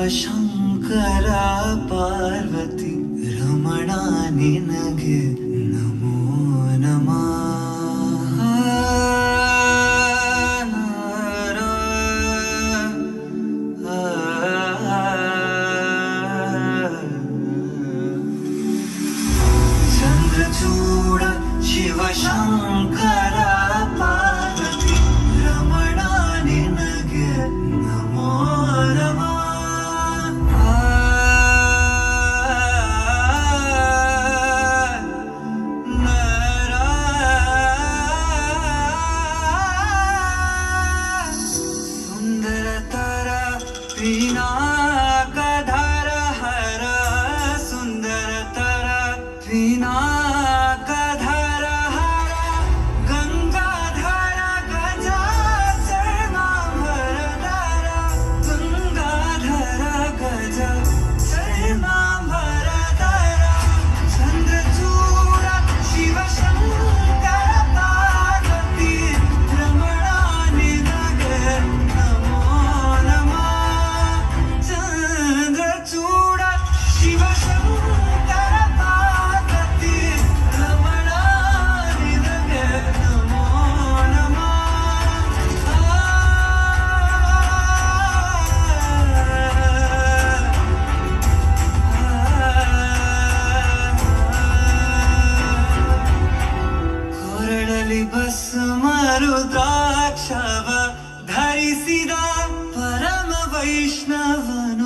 ಶಿವಶಂಕರ ಪಾರ್ವತಿ ರಮಣ ನಿನಗೆ ನಮೋ ನಮಃ. ಚಂದ್ರಚೂಡ ಶಿವಶಂಕರ ಪಾರ್ವತಿ ರಮಣ ನಿನಗೆ ನಮೋ ನಮಃ. ಸುಂದರತರ ಪಿನಾಕಧರ ಹರ ಸುಂದರತರ ಪಿನಾಕಧರ ಹರ ಗಂಗಾಧರ ಗಜ ಚರ್ಮಾಂಬರಧರ ಗಂಗಾಧರ ಗಜ ಚರ್ಮಾಂಬರಧರ ಚಂದ್ರಚೂಡ ಶಿವಶಂಕರ ಪಾರ್ವತಿ ರಮಣ ನಿನಗೆ ನಮೋ ನಮಃ. ಚಂದ್ರಚೂಡ ಶಿವಶಂಕರ ಪಾರ್ವತಿ ರಮಣ ನಿನಗೆ ನಮೋ ನಮಃ. ಕೊರಳಲಿ ಭಸ್ಮ ರುದ್ರಾಕ್ಷವ ಧರಿಸಿದ ಪರಮ ವೈಷ್ಣವನು